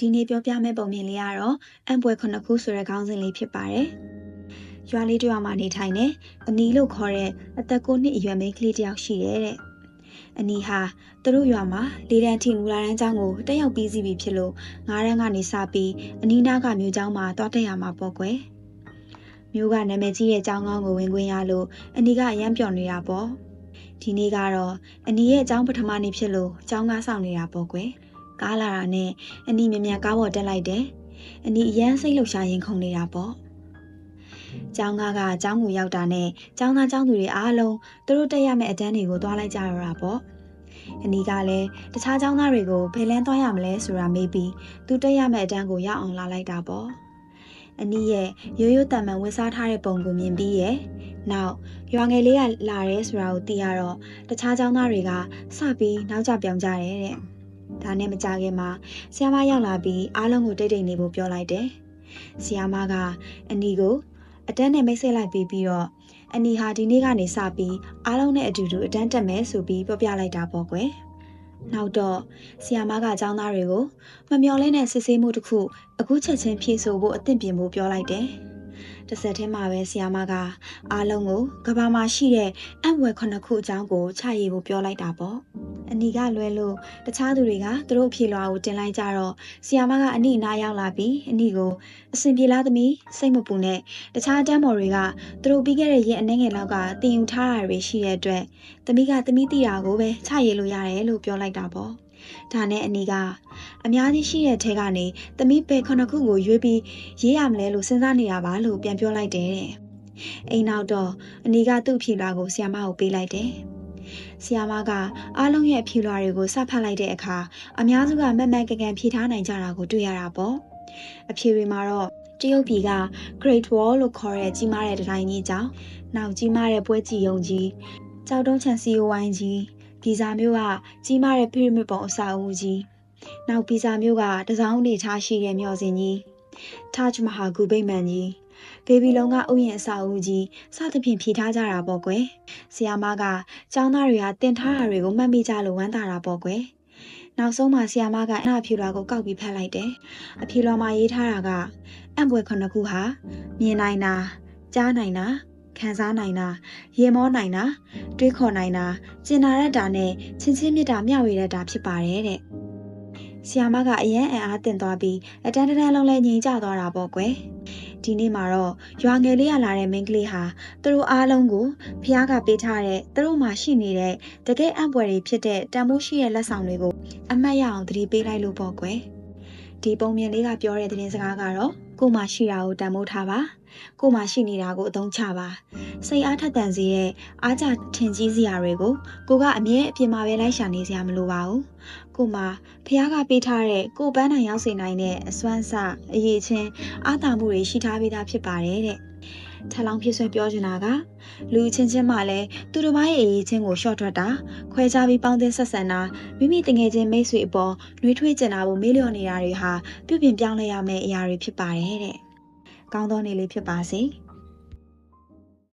ဒီနေ့ပြောပြမယ့်ပုံမြင်လေးကတော့အံပွဲခုနှစ်ခုဆိုတဲ့ခေါင်းစဉ်လေးဖြစ်ပါတယ်။ရွာလေးတစ်ရွာမှာနေထိုင်နေအနီလို့ခေါ်တဲ့အသက်9နှစ်အရွယ်မိန်းကလေးတစ်ယောက်ရှိတယ်တဲ့အနီဟာသူတို့ရွာမှာ၄တန်းထိမူလာတန်းကျောင်းကိုတက်ရောက်ပြီးစီးပြီဖြစ်လို့9တန်းကနေစပြီးအနီနာကမြို့ကျောင်းမှာတွားတက်ရမှာပေါ့ကွယ်။မြို့ကနာမည်ကြီးတဲ့ကျောင်းကောင်းကိုဝင်ခွင့်ရလို့အနီကအရန်ပျော်နေတာပေါ့။ဒီနေ့ကတော့အနီရဲ့ကျောင်းပထမနေ့ဖြစ်လို့ကျောင်းကားဆောင်နေတာပေါ့ကွယ်။ကားလာတာနဲ့အနီမြန်မြန်ကားပေါ်တက်လိုက်တယ်။အနီအရန်စိတ်လှုပ်ရှားရင်ခုန်နေတာပေါ့။ကျောင်းကားကကျောင်းကိုရောက်တာနဲ့ကျောင်းသားကျောင်းသူတွေအားလုံးသူတို့တက်ရမယ့်အတန်းတွေကိုသွားလိုက်ကြရတာပေါ့။အနီကလည်းတခြားကျောင်းသားတွေကိုဘယ်လန်းသွားရမလဲဆိုတာမေးပြီးသူတက်ရမယ့်အတန်းကိုရောက်အောင်လာလိုက်တာပေါ့။အနီရဲ့ရိုးရိုးတန်မှန်ဝတ်စားထားတဲ့ပုံကိုမြင်ပြီးရဲ့နောက်ရွာငယ်လေးကလာရဲဆိုတာကိုသိရတော့တခြားကျောင်းသားတွေကစပြီးနောက်ကျပြောင်ကြတယ်တဲ့။ဒါနဲ့မကြခင်မှာဆရာမရောက်လာပြီးအားလုံးကိုတိတ်တိတ်နေဖို့ပြောလိုက်တယ်။ဆရာမကအနီကိုအတန်းနဲ့မိတ်ဆက်လိုက်ပြီးတော့အနီဟာဒီနေ့ကနေစပြီးအားလုံးနဲ့အတူတူအတန်းတက်မယ်ဆိုပြီးပြောပြလိုက်တာပေါ့ကွယ်။နောက်တော့ဆရာမကကျောင်းသားတွေကိုမမျော်လင့်တဲ့စစ်ဆေးမှုတစ်ခုအခုချက်ချင်းဖြေဆိုဖို့အသင့်ပြင်ဖို့ပြောလိုက်တယ်။တစ်ဆက်တည်းမှာပဲဆရာမကအားလုံးကိုကဘာမှာရှိတဲ့အံ့ဘွယ်9ခုအကြောင်းကိုချရေးဖို့ပြောလိုက်တာပေါ့။အနီကလွဲလို့တခြားသူတွေကသူတို့အဖြေလွှာကိုတင်လိုက်ကြတော့ဆီယာမကအနီနားရောက်လာပြီးအနီကိုအစင်ပြေလားသမီးစိတ်မပူနဲ့တခြားတန်းမော်တွေကသူတို့ပြီးခဲ့တဲ့ရက်အနည်းငယ်လောက်ကတင်ယူထားတာတွေရှိတဲ့အတွက်သမီးကသမီးတီတာကိုပဲချရေးလို့ရတယ်လို့ပြောလိုက်တာပေါ့ဒါနဲ့အနီကအများကြီးရှိတဲ့ထဲကနေသမီးပဲ9ခုကိုရွေးပြီးရေးရမလဲလို့စဉ်းစားနေတာပါလို့ပြန်ပြောလိုက်တယ်တဲ့အိမ်နောက်တော့အနီကသူ့အဖြေလွှာကိုဆီယာမကိုပေးလိုက်တယ်ဆီယာမကအားလုံးရဲ့အဖြေလွှာတွေကိုစဖတ်လိုက်တဲ့အခါအများစုကမက်မက်ကန်ကန်ဖြေထားနိုင်ကြတာကိုတွေ့ရတာပေါ့အဖြေတွေမှာတော့တရုတ်ပြည်က Great Wall လို့ခေါ်တဲ့ကြီးမားတဲ့တံတိုင်းကြီးကြောင့်နောက်ကြီးမားတဲ့ပွဲကြည်ရုံကြီးကြောက်တုံးချန်စီယိုဝိုင်းကြီးဗီဇာမျိုးကကြီးမားတဲ့ပီရမစ်ပုံအဆောက်အဦကြီးနောက်ဗီဇာမျိုးကတစောင်းနေထားရှိတဲ့မျော်စင်ကြီးတာဂျ်မဟာဂူဗိမာန်ကြီးဘေဘီလုံကဥယျာဉ်အဆောက်အဦကြီးစသဖြင့်ဖြေထားကြတာပေါ့ကွယ်ဆီယာမကကျောင်းသားတွေကတင်ထားတာတွေကိုမှတ်မိကြလို့ဝမ်းသာတာပေါ့ကွယ်နောက်ဆုံးမှဆီယာမကအနာဖြူလွှာကိုကောက်ပြီးဖတ်လိုက်တယ်အဖြူလွှာမှာရေးထားတာကအံ့ဘွယ်9ခုဟာမြင်နိုင်တာကြားနိုင်တာခံစားနိုင်တာရေမောနိုင်တာတွေးခေါ်နိုင်တာကျင်နာရတာနဲ့ချင်းချင်းမြတ်တာမျှဝေရတာဖြစ်ပါတယ်တဲ့ဆီယာမကအရန်အံ့အားသင့်သွားပြီးအတန်းတန်းလုံးလဲငြိမ်ကျသွားတာပေါ့ကွယ်ဒီနေ့မှာတော့ရွာငယ်လေးရလာတဲ့မိန်းကလေးဟာသူတို့အားလုံးကိုဖះကပေးထားတဲ့သူတို့မှာရှိနေတဲ့တကယ်အံ့ဘွယ်တွေဖြစ်တဲ့တန်ဖိုးရှိတဲ့လက်ဆောင်တွေကိုအမှတ်ရအောင်သတိပေးလိုက်လို့ပေါ့ကွယ်ဒီပုံမြင်လေးကပြောတဲ့သတင်းစကားကတော့ကို့မှာရှိတာကိုတန်ဖိုးထားပါကို့မှာရှိနေတာကိုအသုံးချပါစိတ်အားထက်သန်စေတဲ့အားကြထင်ကြီးစရာတွေကိုကိုကအမြဲအပြင်မှာပဲလိုက်ရှာနေစရာမလိုပါဘူးကို့မှာဖះကပေးထားတဲ့ကို့ပန်းနိုင်ရောက်စေနိုင်တဲ့အစွမ်းစအရေးချင်းအားသာမှုတွေရှိထားပြီးသားဖြစ်ပါတယ်တဲ့ထပ်လောင်းဖြစ်ဆွဲပြောချင်တာကလူချင်းချင်းမှလည်းသူတို့ဘာရဲ့အရေးချင်းကိုရှော့ထွက်တာခွဲခြားပြီးပေါင်းသင်းဆက်ဆံတာမိမိတငယ်ချင်းမိတ်ဆွေအပေါ်နှွေးထွေးကျင်တာကိုမေးလျော်နေတာတွေဟာပြုပြင်ပြောင်းလဲရမယ့်အရာတွေဖြစ်ပါတယ်တဲ့ကောင်းသောနေ့လေးဖြစ်ပါစေ